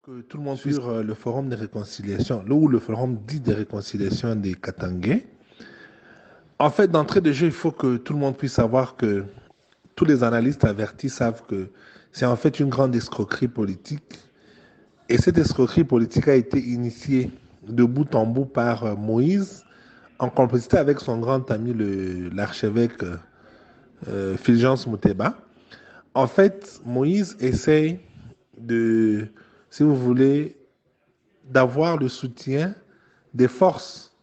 Que tout le monde puisse sur le forum de réconciliation, là où le forum dit de réconciliation des Katangais. En fait, d'entrée de jeu, il faut que tout le monde puisse savoir que tous les analystes avertis savent que c'est en fait une grande escroquerie politique. Et cette escroquerie politique a été initiée de bout en bout par Moïse, en complicité avec son grand ami, l'archevêque Fulgence Moutéba. En fait, Moïse essaye de, si vous voulez, d'avoir le soutien des forces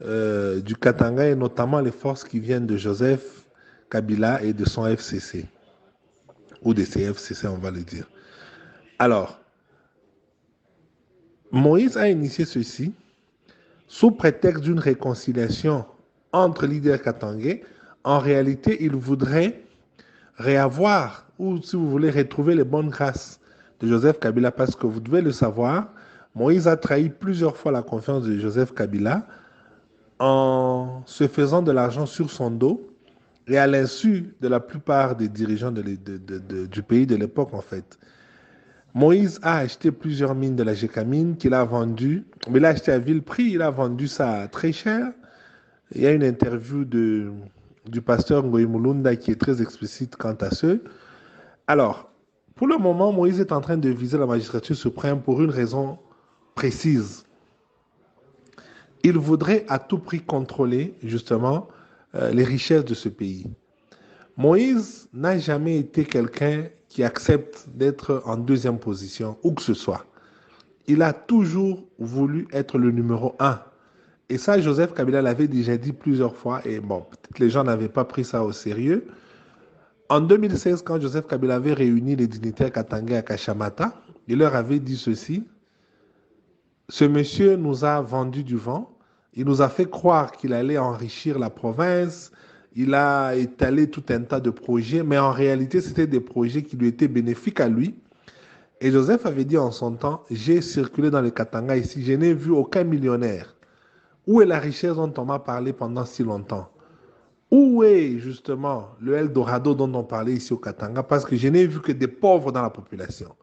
du Katanga et notamment les forces qui viennent de Joseph Kabila et de son FCC, ou de ses FCC, on va le dire. Alors, Moïse a initié ceci sous prétexte d'une réconciliation entre leaders katangais. En réalité, il voudrait réavoir, ou si vous voulez, retrouver les bonnes grâces de Joseph Kabila, parce que vous devez le savoir, Moïse a trahi plusieurs fois la confiance de Joseph Kabila en se faisant de l'argent sur son dos et à l'insu de la plupart des dirigeants du pays de l'époque, en fait. Moïse a acheté plusieurs mines de la Gécamine qu'il a vendues, mais il a acheté à vil prix, il a vendu ça très cher. Il y a une interview du pasteur Ngoï Mulunda qui est très explicite quant à ce. Alors, pour le moment, Moïse est en train de viser la magistrature suprême pour une raison précise. Il voudrait à tout prix contrôler, justement, les richesses de ce pays. Moïse n'a jamais été quelqu'un qui accepte d'être en deuxième position, où que ce soit. Il a toujours voulu être le numéro un. Et ça, Joseph Kabila l'avait déjà dit plusieurs fois, et bon, peut-être les gens n'avaient pas pris ça au sérieux. En 2016, quand Joseph Kabila avait réuni les dignitaires katangais à Kachamata, il leur avait dit ceci: ce monsieur nous a vendu du vent, il nous a fait croire qu'il allait enrichir la province, il a étalé tout un tas de projets, mais en réalité, c'était des projets qui lui étaient bénéfiques à lui. Et Joseph avait dit en son temps, j'ai circulé dans le Katanga ici, je n'ai vu aucun millionnaire. Où est la richesse dont on m'a parlé pendant si longtemps? Où est justement le Eldorado dont on parlait ici au Katanga? Parce que je n'ai vu que des pauvres dans la population.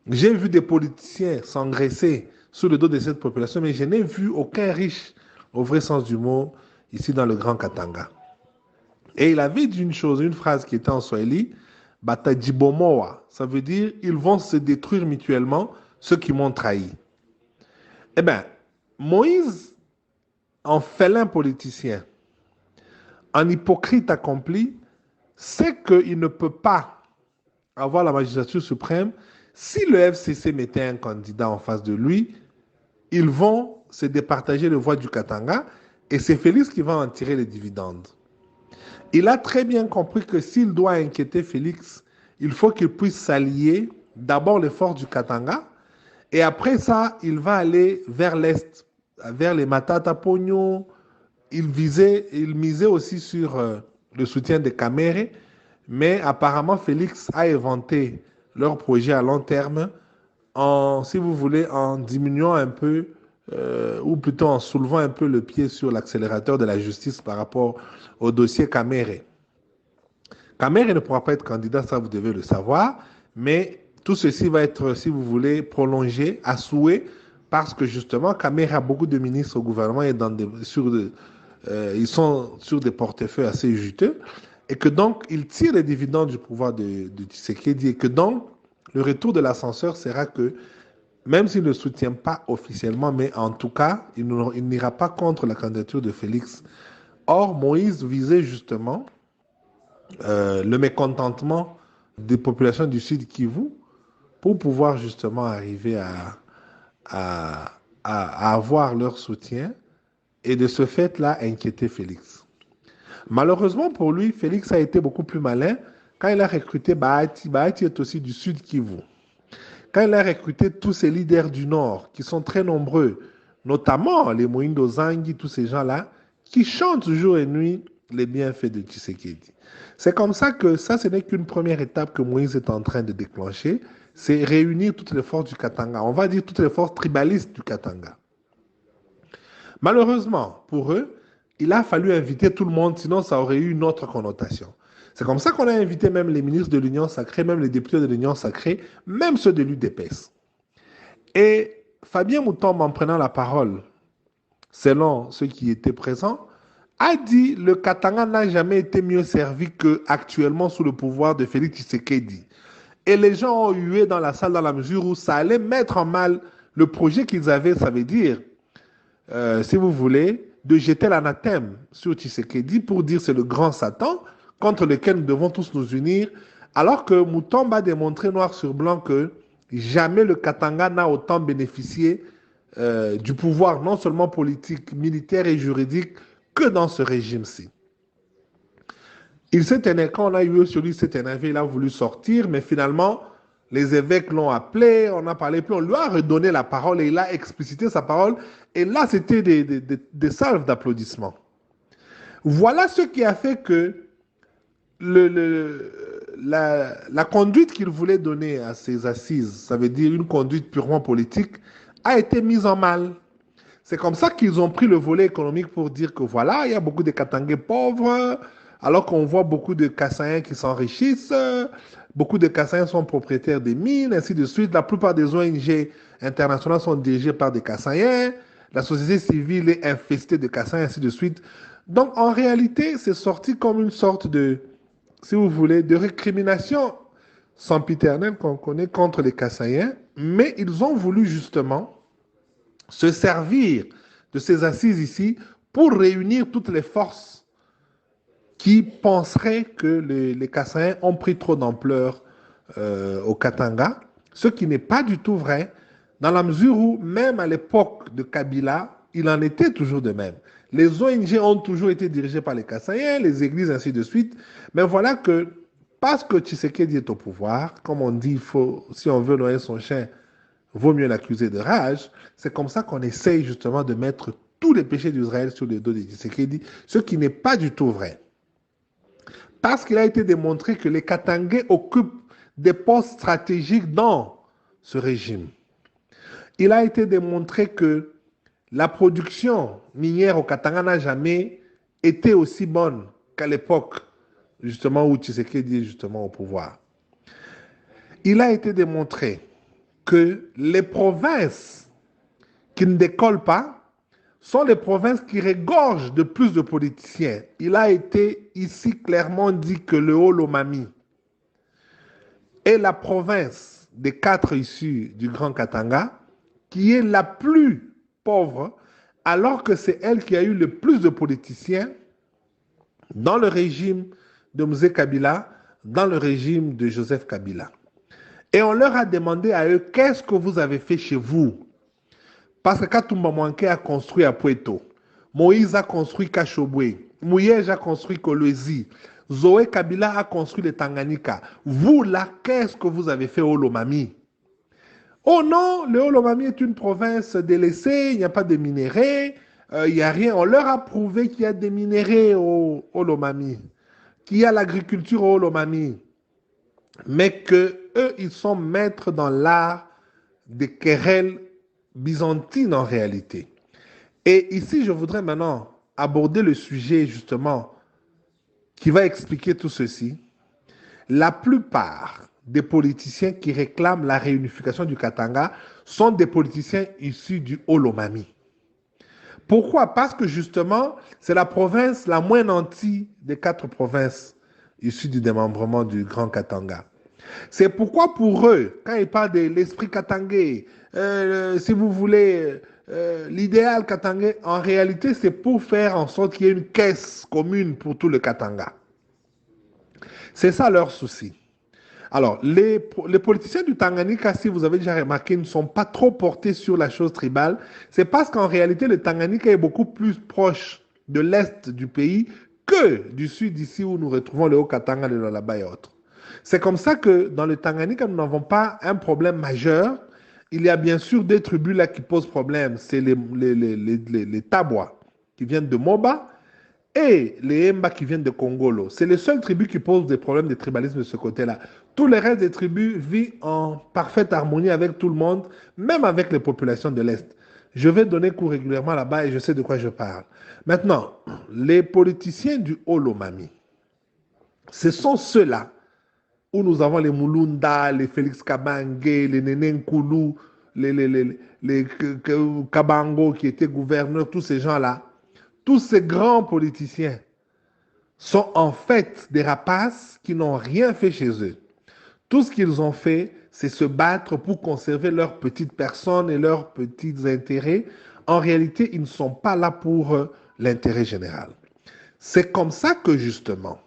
J'ai vu des politiciens s'engraisser sous le dos de cette population, mais je n'ai vu aucun riche, au vrai sens du mot, ici dans le Grand Katanga. Et il avait dit une chose, une phrase qui était en Swahili, Batajibomoa. Ça veut dire, ils vont se détruire mutuellement, ceux qui m'ont trahi. Eh bien, Moïse, en félin politicien, en hypocrite accompli, sait qu'il ne peut pas avoir la magistrature suprême. Si le FCC mettait un candidat en face de lui, ils vont se départager le voix du Katanga et c'est Félix qui va en tirer les dividendes. Il a très bien compris que s'il doit inquiéter Félix, il faut qu'il puisse s'allier d'abord les forces du Katanga et après ça, il va aller vers l'Est, vers les Matata Pogno. Il misait aussi sur le soutien des Kaméré, mais apparemment Félix a inventé leur projet à long terme en, si vous voulez, en diminuant un peu, ou plutôt en soulevant un peu le pied sur l'accélérateur de la justice par rapport au dossier Kaméré. Kaméré ne pourra pas être candidat, ça vous devez le savoir, mais tout ceci va être, si vous voulez, prolongé à souhait, parce que justement, Kaméré a beaucoup de ministres au gouvernement et ils sont sur des portefeuilles assez juteux, et que donc, ils tirent les dividendes du pouvoir de Tshisekedi, et que donc, le retour de l'ascenseur sera que, même s'il ne soutient pas officiellement, mais en tout cas, il n'ira pas contre la candidature de Félix. Or, Moïse visait justement le mécontentement des populations du Sud Kivu pour pouvoir justement arriver à, à avoir leur soutien et de ce fait-là inquiéter Félix. Malheureusement pour lui, Félix a été beaucoup plus malin quand il a recruté Bahati. Bahati est aussi du Sud Kivu. Quand il a recruté tous ces leaders du Nord, qui sont très nombreux, notamment les Moïndo Zangi, tous ces gens-là, qui chantent jour et nuit les bienfaits de Tshisekedi. C'est comme ça que ça, ce n'est qu'une première étape que Moïse est en train de déclencher, c'est réunir toutes les forces du Katanga, on va dire toutes les forces tribalistes du Katanga. Malheureusement, pour eux, il a fallu inviter tout le monde, sinon ça aurait eu une autre connotation. C'est comme ça qu'on a invité même les ministres de l'Union sacrée, même les députés de l'Union sacrée, même ceux de l'UDPS. Et Fabien Moutombe, en prenant la parole, selon ceux qui étaient présents, a dit le Katanga n'a jamais été mieux servi qu'actuellement sous le pouvoir de Félix Tshisekedi. Et les gens ont hué dans la salle dans la mesure où ça allait mettre en mal le projet qu'ils avaient, ça veut dire, si vous voulez, de jeter l'anathème sur Tshisekedi pour dire c'est le grand Satan contre lequel nous devons tous nous unir, alors que Moutomba a démontré noir sur blanc que jamais le Katanga n'a autant bénéficié du pouvoir, non seulement politique, militaire et juridique, que dans ce régime-ci. Il s'est énervé, quand on a eu sur lui, il s'est énervé, il a voulu sortir, mais finalement, les évêques l'ont appelé, on a parlé, puis on lui a redonné la parole et il a explicité sa parole. Et là, c'était des salves d'applaudissements. Voilà ce qui a fait que la conduite qu'il voulait donner à ces assises, ça veut dire une conduite purement politique, a été mise en mal. C'est comme ça qu'ils ont pris le volet économique pour dire que voilà, il y a beaucoup de Katangais pauvres, alors qu'on voit beaucoup de Kassaïens qui s'enrichissent, beaucoup de Kassaïens sont propriétaires des mines, ainsi de suite. La plupart des ONG internationales sont dirigées par des Kassaïens, la société civile est infestée de Kassaïens, ainsi de suite. Donc en réalité, c'est sorti comme une sorte de, si vous voulez, de récrimination sempiternelle qu'on connaît contre les Kassaïens, mais ils ont voulu justement se servir de ces assises ici pour réunir toutes les forces qui penseraient que les Kassaïens ont pris trop d'ampleur au Katanga, ce qui n'est pas du tout vrai, dans la mesure où même à l'époque de Kabila, il en était toujours de même. Les ONG ont toujours été dirigées par les Kassaïens, les églises, ainsi de suite, mais voilà que parce que Tshisekedi est au pouvoir, comme on dit, si on veut noyer son chien, vaut mieux l'accuser de rage. C'est comme ça qu'on essaye justement de mettre tous les péchés d'Israël sur le dos de Tshisekedi, ce qui n'est pas du tout vrai. Parce qu'il a été démontré que les Katangais occupent des postes stratégiques dans ce régime. Il a été démontré que la production minière au Katanga n'a jamais été aussi bonne qu'à l'époque justement où Tshisekedi est justement au pouvoir. Il a été démontré que les provinces qui ne décollent pas sont les provinces qui regorgent de plus de politiciens. Il a été ici clairement dit que le Haut-Lomami est la province des 4 issus du Grand Katanga qui est la plus pauvre, alors que c'est elle qui a eu le plus de politiciens dans le régime de Mzee Kabila, dans le régime de Joseph Kabila. Et on leur a demandé à eux, qu'est-ce que vous avez fait chez vous? Parce que Katumba Mwanke a construit à Pueto, Moïse a construit Kachobwe, Mouyej a construit Kolwezi, Zoé Kabila a construit le Tanganyika. Vous là, qu'est-ce que vous avez fait au Lomami? Oh non, le Haut-Lomami est une province délaissée, il n'y a pas de minéraux, il n'y a rien. On leur a prouvé qu'il y a des minéraux au Lomami, qu'il y a l'agriculture au Lomami, mais qu'eux, ils sont maîtres dans l'art des querelles byzantines en réalité. Et ici, je voudrais maintenant aborder le sujet justement qui va expliquer tout ceci. La plupart des politiciens qui réclament la réunification du Katanga sont des politiciens issus du Haut-Lomami. Pourquoi? Parce que justement, c'est la province la moins nantie des 4 provinces issues du démembrement du Grand Katanga. C'est pourquoi pour eux, quand ils parlent de l'esprit katangais, si vous voulez, l'idéal katangais, en réalité, c'est pour faire en sorte qu'il y ait une caisse commune pour tout le Katanga. C'est ça leur souci. Alors, les politiciens du Tanganyika, si vous avez déjà remarqué, ne sont pas trop portés sur la chose tribale. C'est parce qu'en réalité, le Tanganyika est beaucoup plus proche de l'est du pays que du sud, ici où nous retrouvons le Haut-Katanga, le Lualaba et autres. C'est comme ça que dans le Tanganyika, nous n'avons pas un problème majeur. Il y a bien sûr des tribus là qui posent problème. C'est les Tabwa qui viennent de Moba et les Hemba qui viennent de Kongolo. C'est les seules tribus qui posent des problèmes de tribalisme de ce côté-là. Tous les restes des tribus vivent en parfaite harmonie avec tout le monde, même avec les populations de l'Est. Je vais donner cours régulièrement là-bas et je sais de quoi je parle. Maintenant, les politiciens du Haut-Lomami, ce sont ceux-là où nous avons les Mulunda, les Félix Kabange, les Néné Nkoulou, les Kabango qui étaient gouverneurs, tous ces gens-là, tous ces grands politiciens sont en fait des rapaces qui n'ont rien fait chez eux. Tout ce qu'ils ont fait, c'est se battre pour conserver leurs petites personnes et leurs petits intérêts. En réalité, ils ne sont pas là pour l'intérêt général. C'est comme ça que, justement,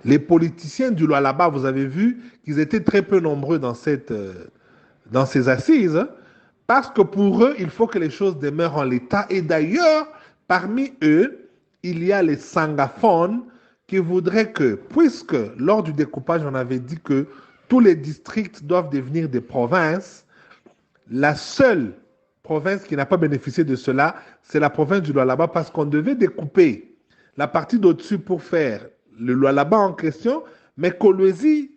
les politiciens du Lualaba, vous avez vu qu'ils étaient très peu nombreux dans ces assises, hein, parce que pour eux, il faut que les choses demeurent en l'état. Et d'ailleurs, parmi eux, il y a les sangaphones qui voudraient que, puisque lors du découpage, on avait dit que tous les districts doivent devenir des provinces, la seule province qui n'a pas bénéficié de cela, c'est la province du Lualaba, parce qu'on devait découper la partie d'au-dessus pour faire le Lualaba en question, mais Kolwezi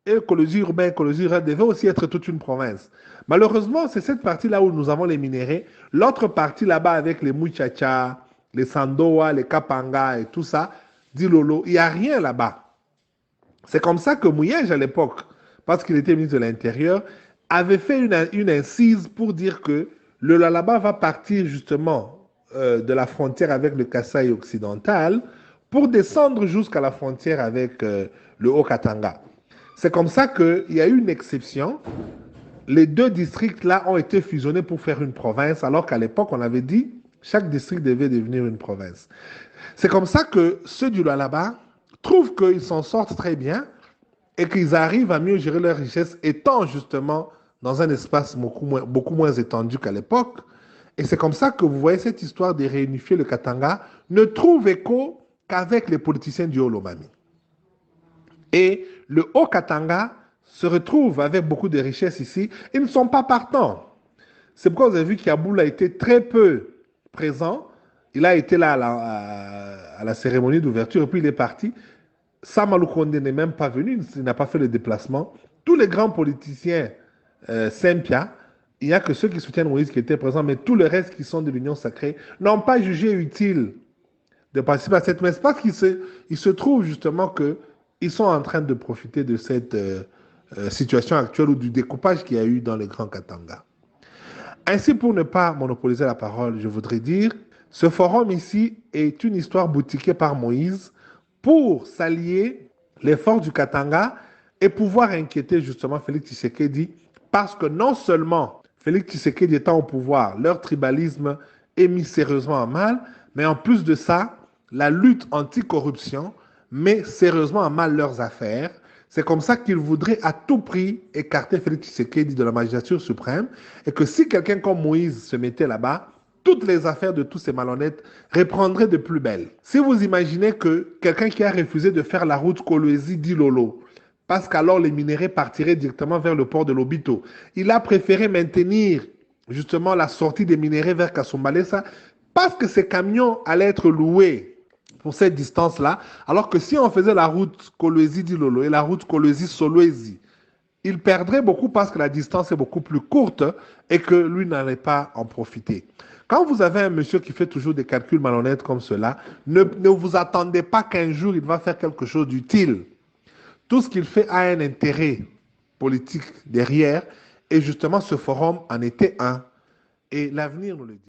et Kolwezi urbain et Kolwezi rural devaient aussi être toute une province. Malheureusement, c'est cette partie-là où nous avons les minéraux. L'autre partie là-bas avec les Muchacha, les Sandoa, les Kapanga et tout ça, dit Lolo, il n'y a rien là-bas. C'est comme ça que Mouyej, à l'époque, parce qu'il était ministre de l'Intérieur, avait fait une incise pour dire que le Lualaba va partir justement de la frontière avec le Kasaï occidental pour descendre jusqu'à la frontière avec le Haut-Katanga. C'est comme ça qu'il y a eu une exception. Les deux districts-là ont été fusionnés pour faire une province, alors qu'à l'époque, on avait dit chaque district devait devenir une province. C'est comme ça que ceux du Lualaba trouvent qu'ils s'en sortent très bien et qu'ils arrivent à mieux gérer leurs richesses, étant justement dans un espace beaucoup moins étendu qu'à l'époque. Et c'est comme ça que vous voyez cette histoire de réunifier le Katanga ne trouve écho qu'avec les politiciens du Haut-Lomami. Et le Haut-Katanga se retrouve avec beaucoup de richesses ici. Ils ne sont pas partants. C'est pourquoi vous avez vu qu'Yaboul a été très peu présent. Il a été là à la cérémonie d'ouverture et puis il est parti. Samalou Kondé n'est même pas venu, il n'a pas fait le déplacement. Tous les grands politiciens Saint-Pierre, il n'y a que ceux qui soutiennent Moïse qui étaient présents, mais tout le reste qui sont de l'Union sacrée n'ont pas jugé utile de participer à cette messe parce qu'il se trouve justement qu'ils sont en train de profiter de cette situation actuelle ou du découpage qu'il y a eu dans le Grand Katanga. Ainsi, pour ne pas monopoliser la parole, je voudrais dire, ce forum ici est une histoire boutiquée par Moïse pour s'allier les forces du Katanga et pouvoir inquiéter justement Félix Tshisekedi, parce que non seulement Félix Tshisekedi étant au pouvoir, leur tribalisme est mis sérieusement en mal, mais en plus de ça, la lutte anticorruption met sérieusement en mal leurs affaires. C'est comme ça qu'ils voudraient à tout prix écarter Félix Tshisekedi de la magistrature suprême et que si quelqu'un comme Moïse se mettait là-bas, toutes les affaires de tous ces malhonnêtes reprendraient de plus belle. Si vous imaginez que quelqu'un qui a refusé de faire la route Kolwezi-Dilolo, parce qu'alors les minéraux partiraient directement vers le port de Lobito, il a préféré maintenir justement la sortie des minéraux vers Kasumbalesa parce que ces camions allaient être loués pour cette distance-là, alors que si on faisait la route Kolwezi-Dilolo et la route Kolwezi-Solwezi, il perdrait beaucoup parce que la distance est beaucoup plus courte et que lui n'allait pas en profiter. Quand vous avez un monsieur qui fait toujours des calculs malhonnêtes comme cela, ne vous attendez pas qu'un jour il va faire quelque chose d'utile. Tout ce qu'il fait a un intérêt politique derrière et justement ce forum en était un. Et l'avenir nous le dit.